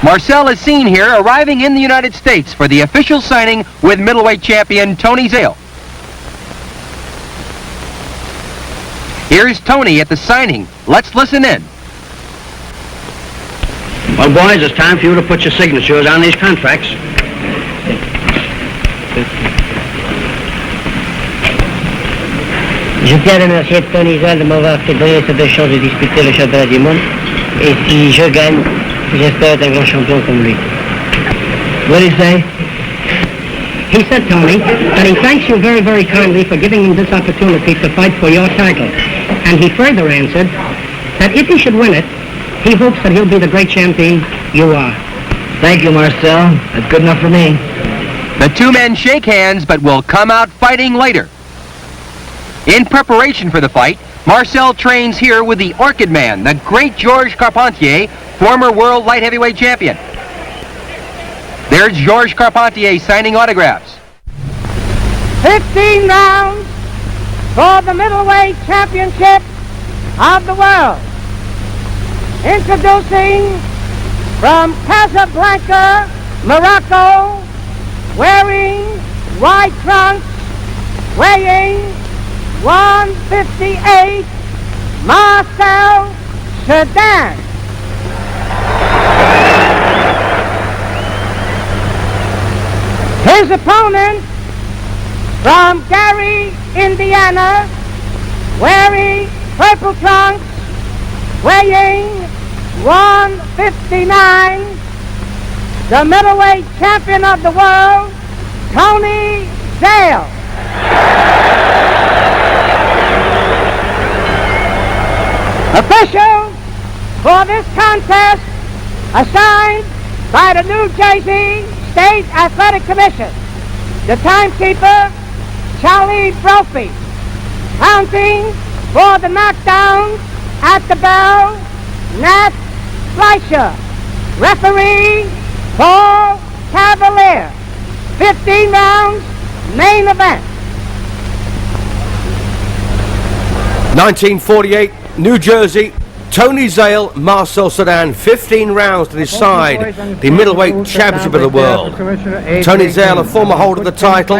Marcel is seen here arriving in the United States for the official signing with middleweight champion Tony Zale. Here's Tony at the signing. Let's listen in. Well, boys, it's time for you to put your signatures on these contracts. Je tiens à remercier Tony Zale de m'avoir fait donner cette chance de disputer le championnat du monde. Et si je gagne, j'espère être un grand champion comme lui. What did he say? He said, Tony, that he thanks you very, very kindly for giving him this opportunity to fight for your title. And he further answered that if he should win it, he hopes that he'll be the great champion you are. Thank you, Marcel. That's good enough for me. The two men shake hands, but will come out fighting later. In preparation for the fight, Marcel trains here with the Orchid Man, the great Georges Carpentier, former world light heavyweight champion. There's Georges Carpentier signing autographs. 15 rounds for the middleweight championship of the world. Introducing from Casablanca, Morocco, wearing white trunks, weighing 158, Marcel Cerdan. His opponent from Gary, Indiana, wearing purple trunks, weighing 159, the middleweight champion of the world, Tony Zale. Officials for this contest assigned by the New Jersey State Athletic Commission. The timekeeper, Charlie Brophy. Counting for the knockdowns at the bell, Nat Fleischer. Referee, Paul Cavalier. 15 rounds, main event. 1948, New Jersey, Tony Zale, Marcel Cerdan, 15 rounds to decide the middleweight championship of the world. Tony Zale, a former holder of the title,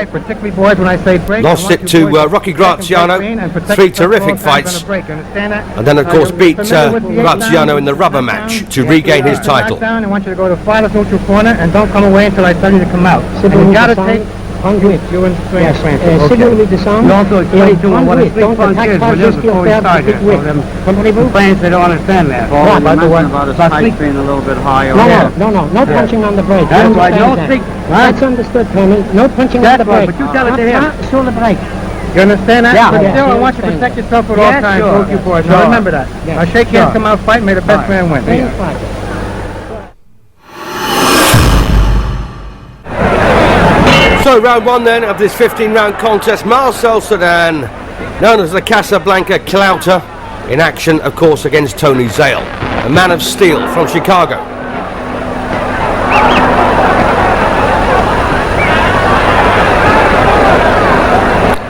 lost it to Rocky Graziano, 3 terrific fights, and then of course beat Graziano in the rubber match to regain his title. I want you to go to farthest neutral corner and don't come away until I tell you to come out. And you gotta take you and Yes, significantly disarmed. You also explain to them what a three punch is, but this is before we start here. Complaints, they don't understand that. Well, about the spikes being a little bit higher. No punching on the brake. That's right, no stick. That's understood, Tony. No punching on the brake. But you tell it to him. Sur the brake. You understand that? Yeah. But still, I Yeah, want you to understand protect yourself at all times. Sure. Thank you for it. Now remember that. Yeah. Now shake hands, come out, fight, may the best man win. So round one then of this 15-round contest, Marcel Cerdan, known as the Casablanca Clouter, in action of course against Tony Zale, a man of steel from Chicago.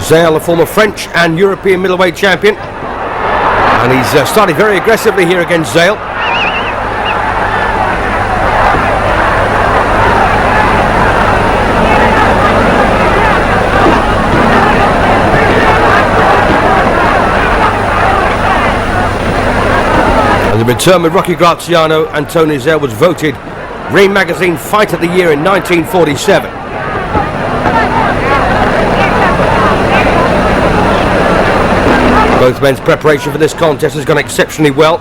Zale, a former French and European middleweight champion, and he's started very aggressively here against Zale. And the return with Rocky Graziano and Tony Zale was voted Ring Magazine Fight of the Year in 1947. Both men's preparation for this contest has gone exceptionally well,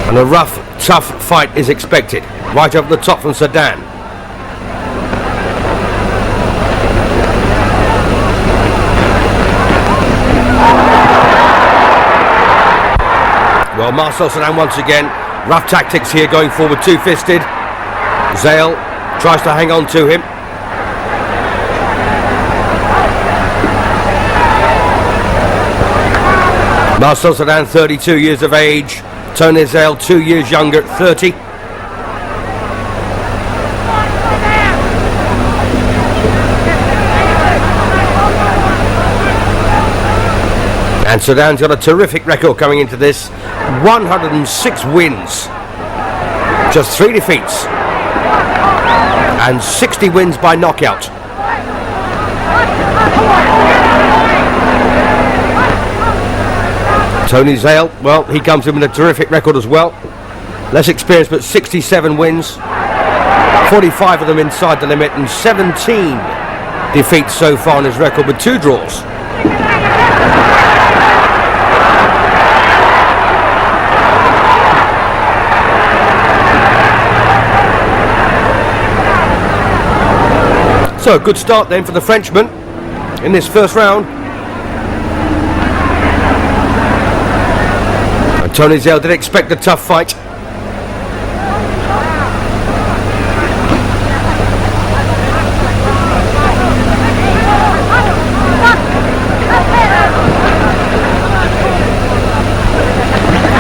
and a rough, tough fight is expected. Right over the top from Cerdan. Well, Marcel Cerdan once again, rough tactics here, going forward two-fisted. Zale tries to hang on to him. Marcel Cerdan, 32 years of age. Tony Zale, 2 years younger, 30. And Cerdan's got a terrific record coming into this. 106 wins. Just 3 defeats and 60 wins by knockout. Tony Zale, well, he comes in with a terrific record as well. Less experienced, but 67 wins, 45 of them inside the limit, and 17 defeats so far on his record with 2 draws. So a good start then for the Frenchman in this first round. And Tony Zale did expect a tough fight.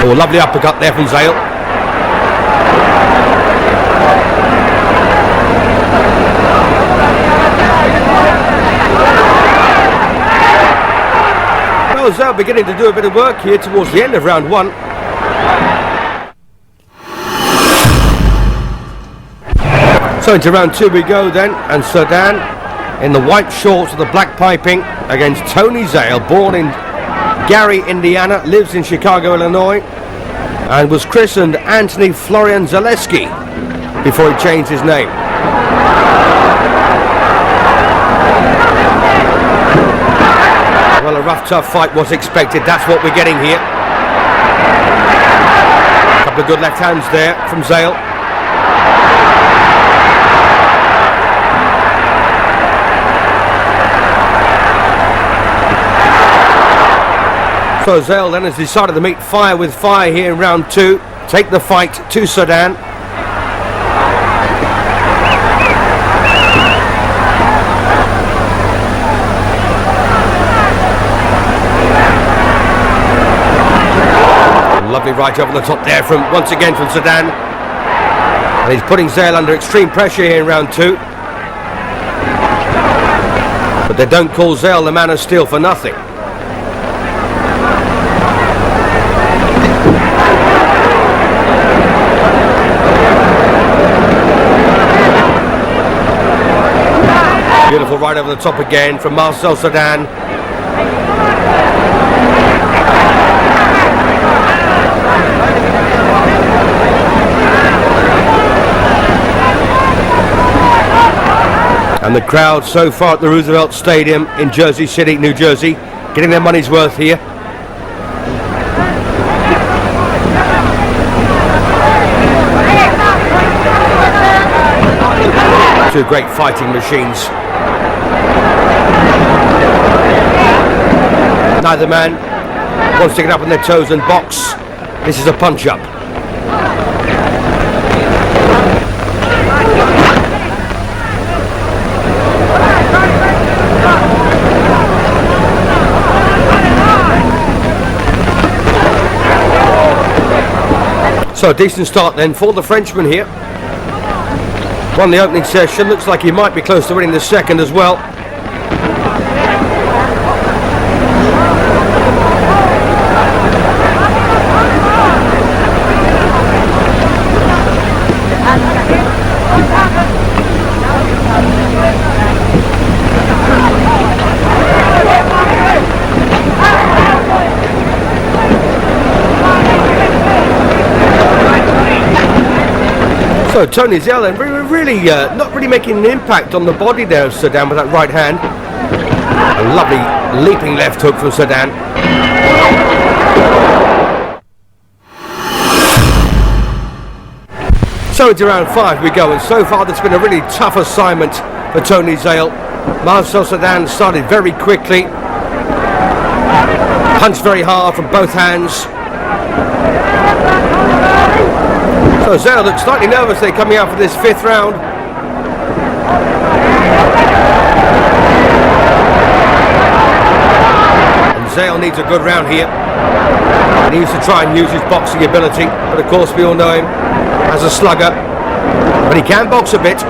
Oh, lovely uppercut there from Zale. Well, Zale beginning to do a bit of work here towards the end of round 1. So into round 2 we go then, and Cerdan in the white shorts with the black piping against Tony Zale, born in Gary, Indiana, lives in Chicago, Illinois, and was christened Anthony Florian Zaleski before he changed his name. Well, a rough, tough fight was expected. That's what we're getting here. A couple of good left hands there from Zale. So Zale then has decided to meet fire with fire here in round 2. Take the fight to Cerdan. Lovely right over the top there from once again from Cerdan. And he's putting Zale under extreme pressure here in round 2. But they don't call Zale the man of steel for nothing. Beautiful right over the top again from Marcel Cerdan. And the crowd so far at the Roosevelt Stadium in Jersey City, New Jersey, getting their money's worth here. Two great fighting machines. Neither man wants to get up on their toes and box. This is a punch-up. So a decent start then for the Frenchman here. Won the opening session, looks like he might be close to winning the second as well. So Tony Zale really not really making an impact on the body there of Cerdan with that right hand. A lovely leaping left hook from Cerdan. So into round 5 we go, and so far it's been a really tough assignment for Tony Zale. Marcel Cerdan started very quickly, punched very hard from both hands. So Zale looks slightly nervous there coming out for this 5th round. And Zale needs a good round here. He needs to try and use his boxing ability, but of course we all know him as a slugger. But he can box a bit.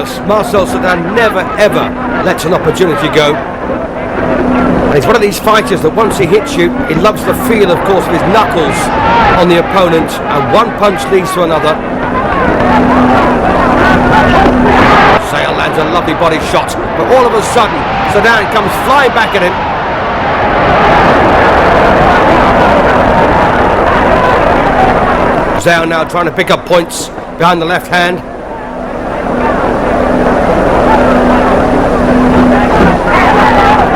because Marcel Cerdan never ever lets an opportunity go. And he's one of these fighters that once he hits you, he loves the feel, of course, of his knuckles on the opponent, and one punch leads to another. Zale lands a lovely body shot, but all of a sudden, Cerdan comes flying back at him. Zale now trying to pick up points behind the left hand.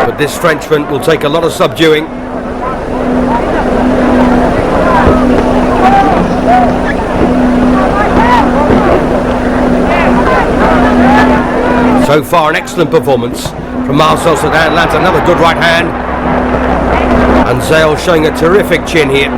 But this Frenchman will take a lot of subduing. So far, an excellent performance from Marcel Cerdan. Lands another good right hand. And Zale showing a terrific chin here.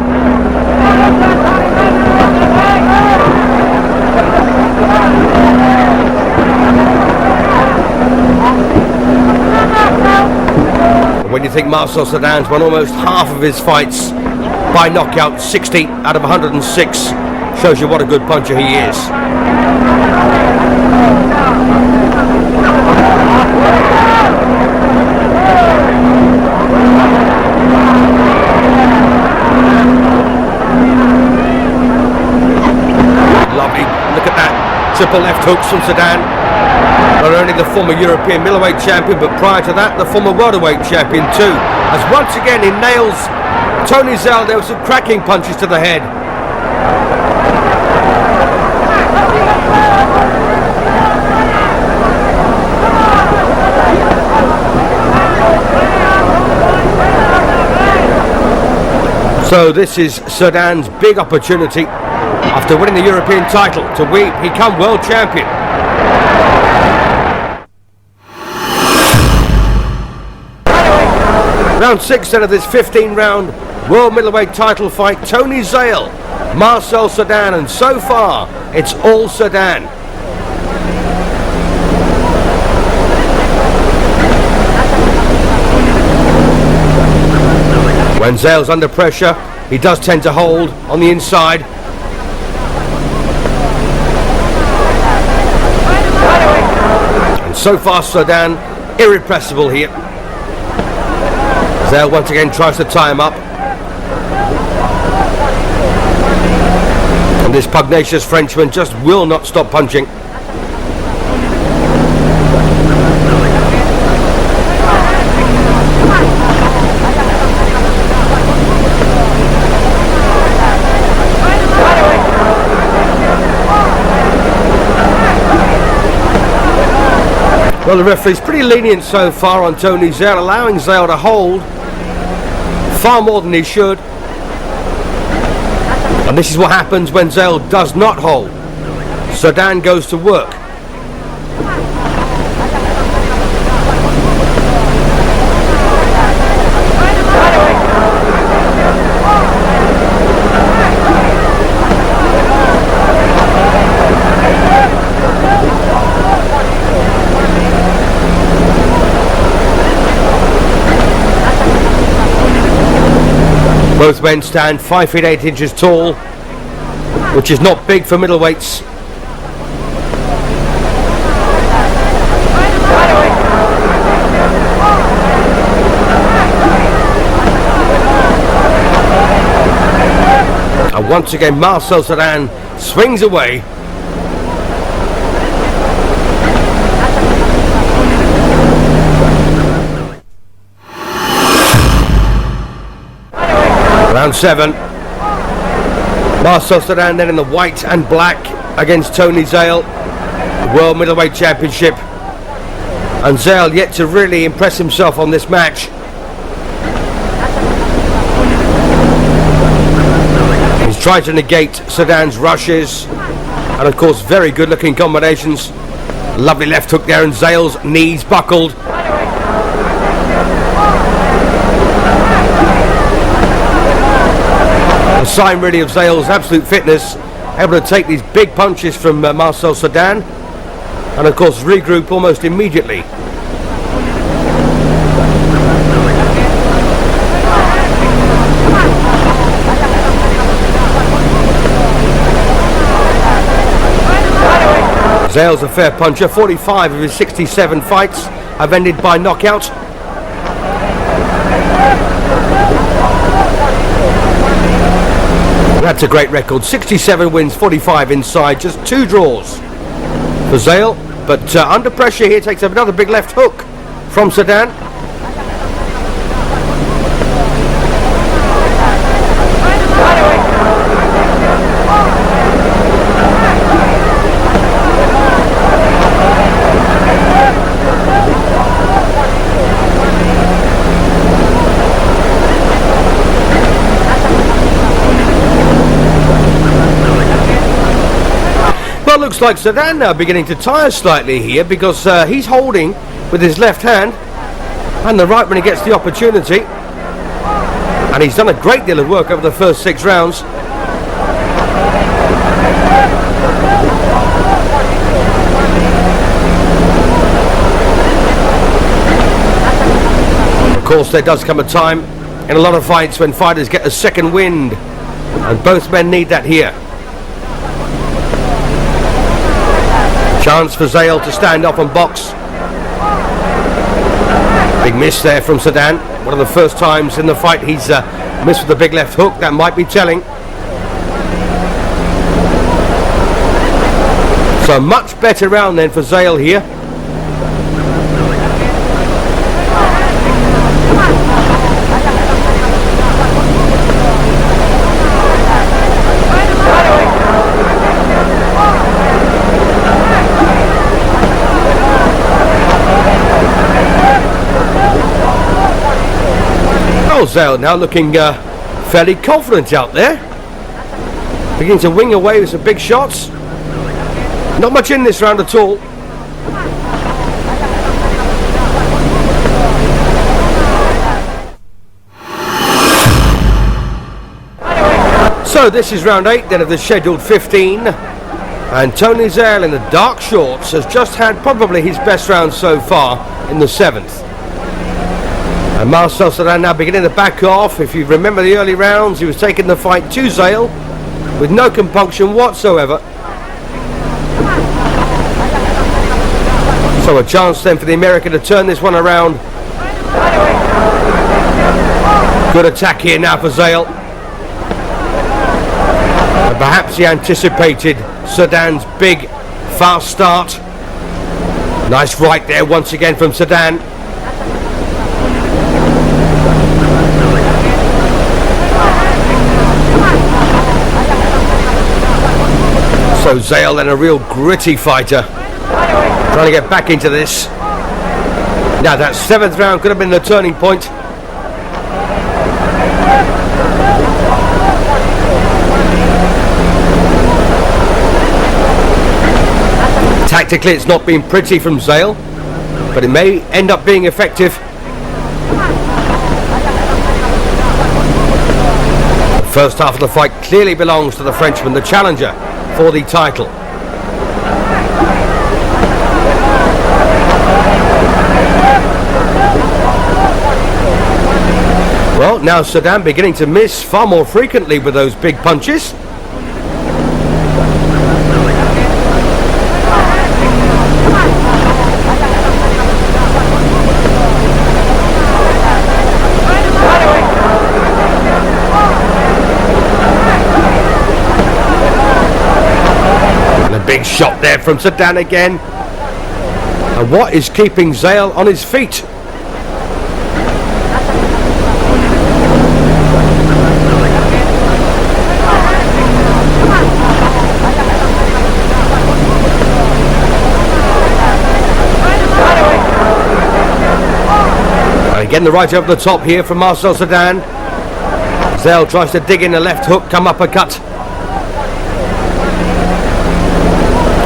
When you think Marcel Cerdan's won almost half of his fights by knockout, 60 out of 106, shows you what a good puncher he is. Lovely, look at that, triple left hooks from Cerdan. Not only the former European middleweight champion, but prior to that, the former welterweight champion too. As once again he nails Tony Zale. There were some cracking punches to the head. So this is Cerdan's big opportunity after winning the European title to become world champion. Round 6 then of this 15-round world middleweight title fight, Tony Zale, Marcel Cerdan, and so far it's all Cerdan. When Zale's under pressure, he does tend to hold on the inside. And so far Cerdan irrepressible here. Zale once again tries to tie him up. And this pugnacious Frenchman just will not stop punching. Well, the referee's pretty lenient so far on Tony Zale, allowing Zale to hold far more than he should. And this is what happens when Zale does not hold. Cerdan goes to work. Both men stand 5 feet 8 inches tall, which is not big for middleweights. And once again Marcel Cerdan swings away. Round 7. Marcel Cerdan then in the white and black against Tony Zale, the World Middleweight Championship. And Zale yet to really impress himself on this match. He's trying to negate Cerdan's rushes, and of course very good looking combinations. Lovely left hook there, and Zale's knees buckled. A sign really of Zale's absolute fitness, able to take these big punches from Marcel Cerdan, and of course regroup almost immediately. Zale's a fair puncher. 45 of his 67 fights have ended by knockout. That's a great record. 67 wins, 45 inside, just 2 draws for Zale. But under pressure here, takes up another big left hook from Cerdan. Well, looks like Cerdan now beginning to tire slightly here, because he's holding with his left hand and the right when he gets the opportunity. And he's done a great deal of work over the first 6 rounds. Of course, there does come a time in a lot of fights when fighters get a second wind, and both men need that here. Chance for Zale to stand up and box. Big miss there from Cerdan. One of the first times in the fight he's missed with a big left hook. That might be telling. So a much better round then for Zale here. Zale now looking fairly confident out there, beginning to wing away with some big shots. Not much in this round at all. So this is round 8 then of the scheduled 15, and Tony Zale in the dark shorts has just had probably his best round so far in the 7th. And Marcel Cerdan now beginning to back off. If you remember the early rounds, he was taking the fight to Zale with no compunction whatsoever. So a chance then for the American to turn this one around. Good attack here now for Zale. And perhaps he anticipated Cerdan's big fast start. Nice right there once again from Cerdan. So Zale then a real gritty fighter, trying to get back into this. Now that 7th round could have been the turning point. Tactically it's not been pretty from Zale, but it may end up being effective. The first half of the fight clearly belongs to the Frenchman, the challenger for the title. Well, now Cerdan beginning to miss far more frequently with those big punches. Big shot there from Cerdan again. And what is keeping Zale on his feet? And again the right over the top here from Marcel Cerdan. Zale tries to dig in the left hook, come uppercut.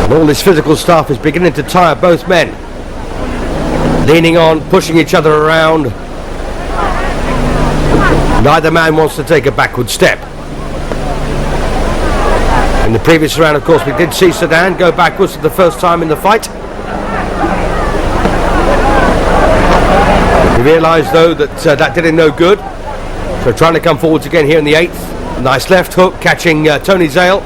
And all this physical stuff is beginning to tire both men. Leaning on, pushing each other around. Neither man wants to take a backward step. In the previous round, of course, we did see Cerdan go backwards for the first time in the fight. We realised, though, that that did him no good. So trying to come forwards again here in the 8th. Nice left hook, catching Tony Zale.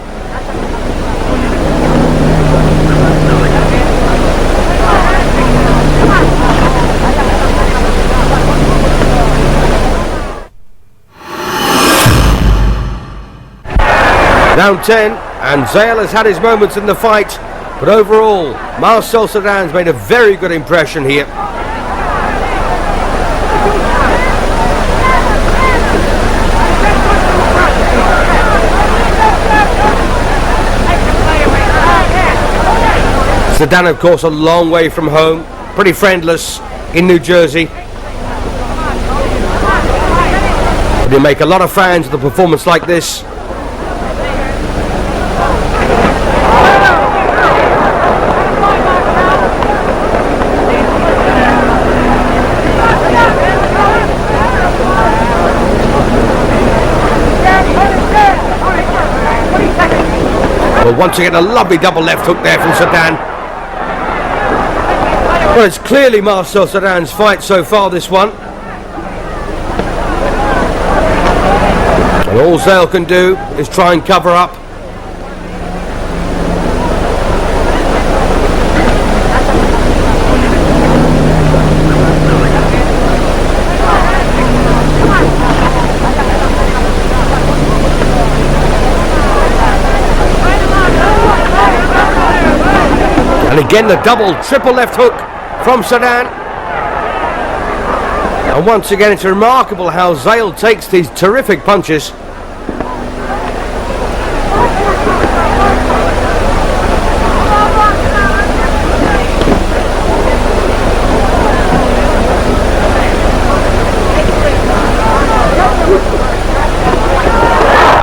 Round 10, and Zale has had his moments in the fight, but overall, Marcel Cerdan's made a very good impression here. Cerdan, of course, a long way from home, pretty friendless in New Jersey. But he'll make a lot of fans with a performance like this. Well, once again, a lovely double left hook there from Cerdan. Well, it's clearly Marcel Cerdan's fight so far, this one. And all Zale can do is try and cover up. And again, the double, triple left hook from Cerdan. And once again, it's remarkable how Zale takes these terrific punches.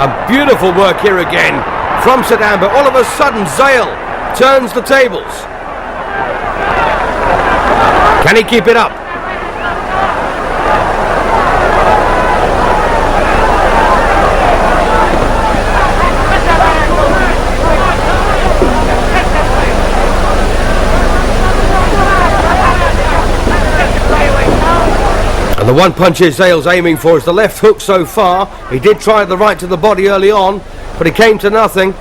A beautiful work here again from Cerdan, but all of a sudden Zale turns the tables. Can he keep it up? And the one punch Zale's aiming for is the left hook so far. He did try the right to the body early on, but it came to nothing.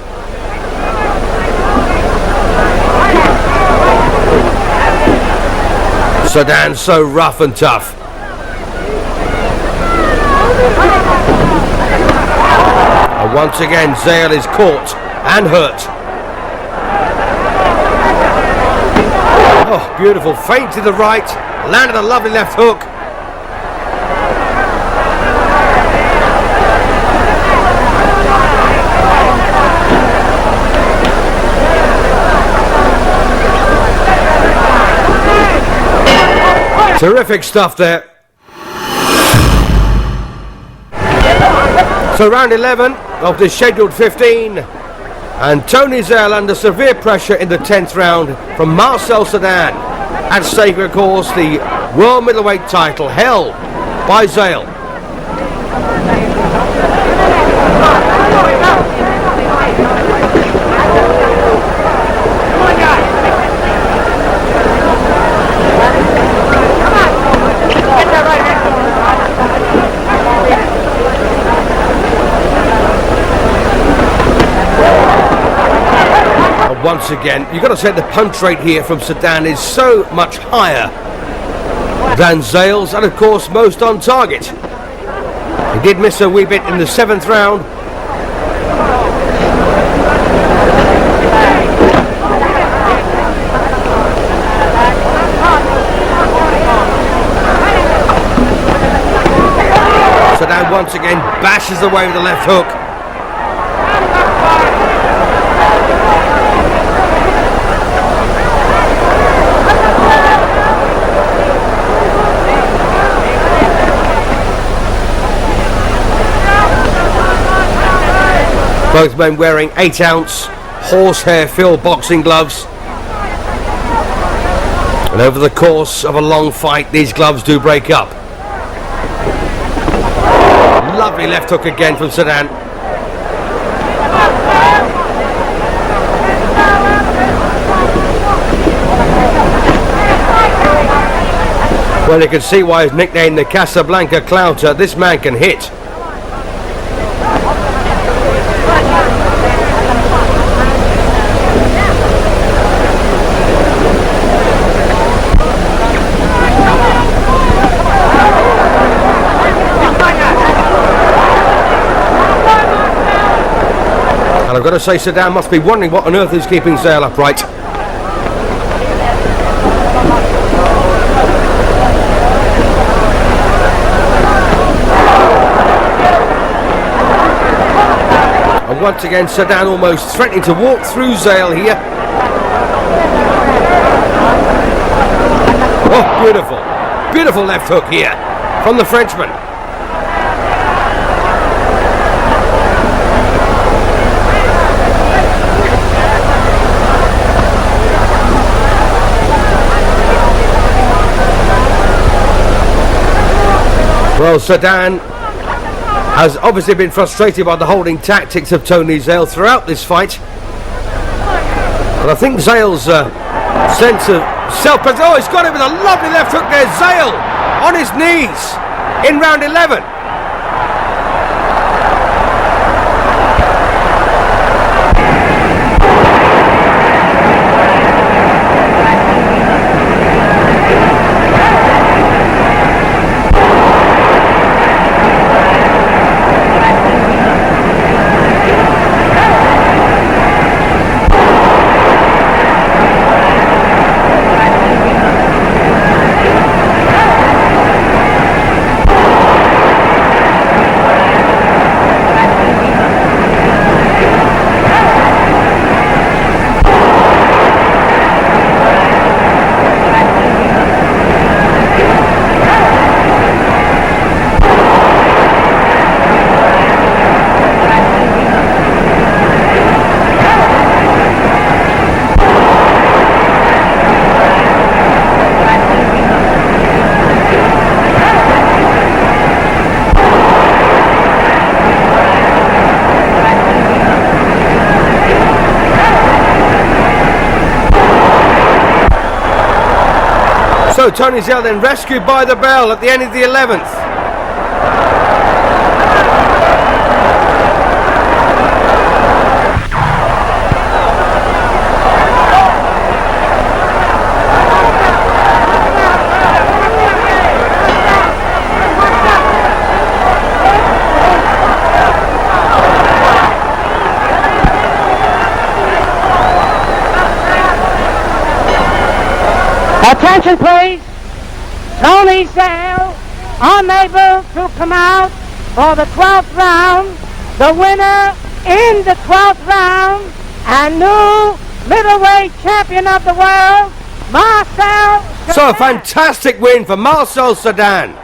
Cerdan so rough and tough. And once again, Zale is caught and hurt. Oh, beautiful. Feint to the right, landed a lovely left hook. Terrific stuff there. So round 11 of the scheduled 15, and Tony Zale under severe pressure in the 10th round from Marcel Cerdan. At stake, of course, the world middleweight title held by Zale. Once again, you've got to say the punch rate here from Cerdan is so much higher than Zale's, and of course most on target. He did miss a wee bit in the 7th round. Cerdan once again bashes away with the left hook. Both men wearing 8-ounce horsehair filled boxing gloves. And over the course of a long fight, these gloves do break up. Lovely left hook again from Cerdan. Well, you can see why he's nicknamed the Casablanca Clouter. This man can hit. And I've got to say, Cerdan must be wondering what on earth is keeping Zale upright. And once again, Cerdan almost threatening to walk through Zale here. Oh, beautiful. Beautiful left hook here from the Frenchman. Well, Cerdan has obviously been frustrated by the holding tactics of Tony Zale throughout this fight. But I think Zale's sense of self-preservation. Oh, he's got it with a lovely left hook there. Zale on his knees in round 11. So Tony Zale then rescued by the bell at the end of the 11th. Attention please. Tony Zale unable to come out for the 12th round. The winner in the 12th round and new middleweight champion of the world, Marcel. So a fantastic win for Marcel Cerdan.